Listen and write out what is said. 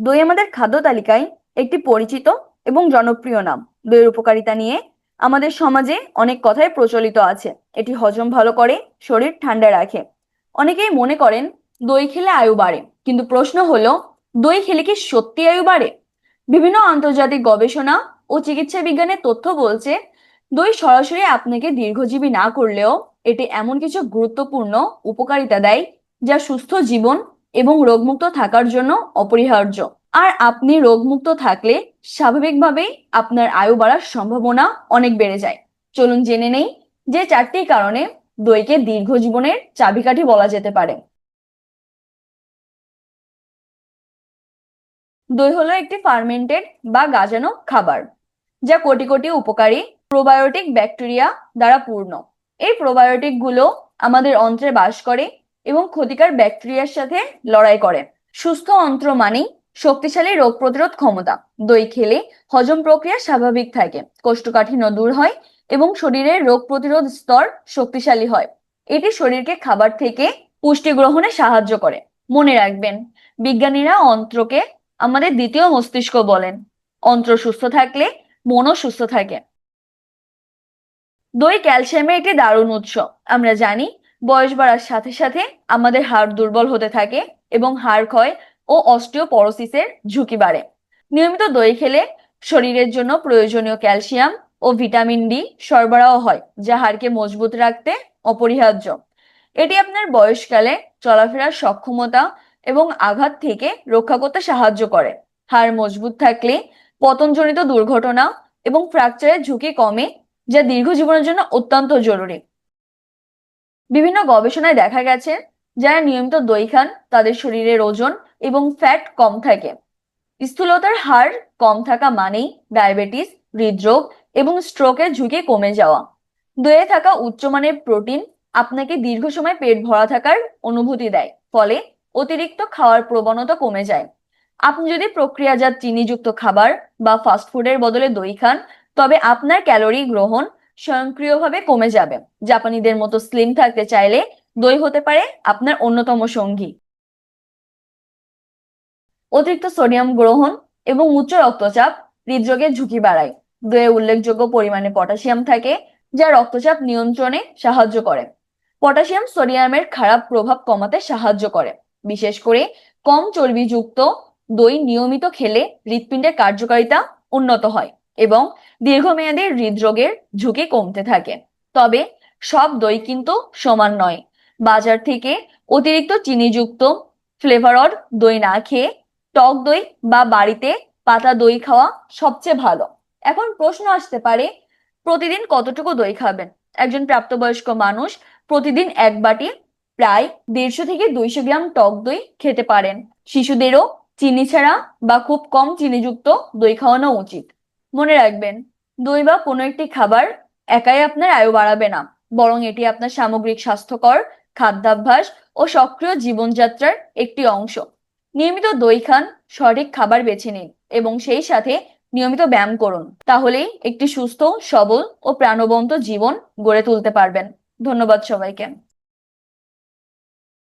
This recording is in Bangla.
দই আমাদের খাদ্য তালিকায় একটি পরিচিত এবং জনপ্রিয় নাম। দইয়ের উপকারিতা নিয়ে আমাদের সমাজে অনেক কথাই প্রচলিত আছে। এটি হজম ভালো করে, শরীর ঠান্ডা রাখে। অনেকেই মনে করেন দই খেলে আয়ু বাড়ে, কিন্তু প্রশ্ন হলো, দই খেলে কি সত্যি আয়ু বাড়ে? বিভিন্ন আন্তর্জাতিক গবেষণা ও চিকিৎসা বিজ্ঞানের তথ্য বলছে, দই সরাসরি আপনাকে দীর্ঘজীবী না করলেও এটি এমন কিছু গুরুত্বপূর্ণ উপকারিতা দেয় যা সুস্থ জীবন এবং রোগমুক্ত থাকার জন্য অপরিহার্য। আর আপনি রোগমুক্ত থাকলে স্বাভাবিকভাবেই আপনার আয়ু বাড়ার সম্ভাবনা অনেক বেড়ে যায়। চলুন জেনে নেই যে 4টি কারণে দইকে দীর্ঘ জীবনের চাবিকাঠি বলা যেতে পারে। দই হলো একটি ফার্মেন্টেড বা গাজানো খাবার, যা কোটি কোটি উপকারী প্রোবায়োটিক ব্যাকটেরিয়া দ্বারা পূর্ণ। এই প্রোবায়োটিক গুলো আমাদের অন্ত্রে বাস করে এবং ক্ষতিকর ব্যাকটেরিয়ার সাথে লড়াই করে। সুস্থ অন্ত্র মানেই শক্তিশালী রোগ প্রতিরোধ ক্ষমতা। দই খেলে হজম প্রক্রিয়া স্বাভাবিক থাকে, কোষ্ঠকাঠিন্য দূর হয় এবং শরীরের রোগ প্রতিরোধ স্তর শক্তিশালী হয়। এটি শরীরকে খাবার থেকে পুষ্টি গ্রহণে সাহায্য করে। মনে রাখবেন, বিজ্ঞানীরা অন্ত্রকে আমাদের দ্বিতীয় মস্তিষ্ক বলেন। অন্ত্র সুস্থ থাকলে মনও সুস্থ থাকে। দই ক্যালসিয়ামের একটি দারুণ উৎস। আমরা জানি বয়স বাড়ার সাথে সাথে আমাদের হাড় দুর্বল হতে থাকে এবং হাড় ক্ষয় ও অস্টিওপরোসিসের ঝুঁকি বাড়ে। নিয়মিত দই খেলে শরীরের জন্য প্রয়োজনীয় ক্যালসিয়াম ও ভিটামিন ডি সরবরাহ হয়, যা হাড়কে মজবুত রাখতে অপরিহার্য। এটি আপনার বয়সকালে চলাফেরার সক্ষমতা এবং আঘাত থেকে রক্ষা করতে সাহায্য করে। হাড় মজবুত থাকলে পতনজনিত দুর্ঘটনা এবং ফ্র্যাকচারের ঝুঁকি কমে, যা দীর্ঘ জীবনের জন্য অত্যন্ত জরুরি। বিভিন্ন গবেষণায় দেখা গেছে, যারা নিয়মিত দই খান তাদের শরীরের ওজন এবং ফ্যাট কম থাকে। স্থূলতার হার কম থাকা মানেই ডায়াবেটিস, হৃদরোগ এবং স্ট্রোকের ঝুঁকি কমে যাওয়া। দইয়ে থাকা উচ্চমানের প্রোটিন আপনাকে দীর্ঘ সময় পেট ভরা থাকার অনুভূতি দেয়, ফলে অতিরিক্ত খাওয়ার প্রবণতা কমে যায়। আপনি যদি প্রক্রিয়াজাত চিনিযুক্ত খাবার বা ফাস্টফুডের বদলে দই খান, তবে আপনার ক্যালোরি গ্রহণ স্বয়ংক্রিয়ভাবে কমে যাবে। জাপানিদের মতো স্লিম থাকতে চাইলে দই হতে পারে আপনার অন্যতম সঙ্গী। অতিরিক্ত সোডিয়াম গ্রহণ এবং উচ্চ রক্তচাপ হৃদরোগের ঝুঁকি বাড়ায়। দইয়ে উল্লেখযোগ্য পরিমাণে পটাশিয়াম থাকে, যা রক্তচাপ নিয়ন্ত্রণে সাহায্য করে। পটাশিয়াম সোডিয়ামের খারাপ প্রভাব কমাতে সাহায্য করে। বিশেষ করে কম চর্বিযুক্ত দই নিয়মিত খেলে হৃৎপিণ্ডের কার্যকারিতা উন্নত হয় এবং দীর্ঘমেয়াদী হৃদরোগের ঝুঁকি কমতে থাকে। তবে সব দই কিন্তু সমান নয়। বাজার থেকে অতিরিক্ত চিনিযুক্ত ফ্লেভারড দই না খেয়ে টক দই বা বাড়িতে পাতা দই খাওয়া সবচেয়ে ভালো। এখন প্রশ্ন আসতে পারে, প্রতিদিন কতটুকু দই খাবেন? একজন প্রাপ্তবয়স্ক মানুষ প্রতিদিন এক বাটি প্রায় 150 থেকে 200 গ্রাম টক দই খেতে পারেন। শিশুদেরও চিনি ছাড়া বা খুব কম চিনিযুক্ত দই খাওয়ানো উচিত। মনে রাখবেন, দই বা কোনো একটি খাবার একাই আপনার আয়ু বাড়াবে না, বরং এটি আপনার সামগ্রিক স্বাস্থ্যকর খাদ্যাভ্যাস ও সক্রিয় জীবনযাত্রার একটি অংশ। নিয়মিত দই খান, সঠিক খাবার বেছে নিন এবং সেই সাথে নিয়মিত ব্যায়াম করুন। তাহলেই একটি সুস্থ, সবল ও প্রাণবন্ত জীবন গড়ে তুলতে পারবেন। ধন্যবাদ সবাইকে।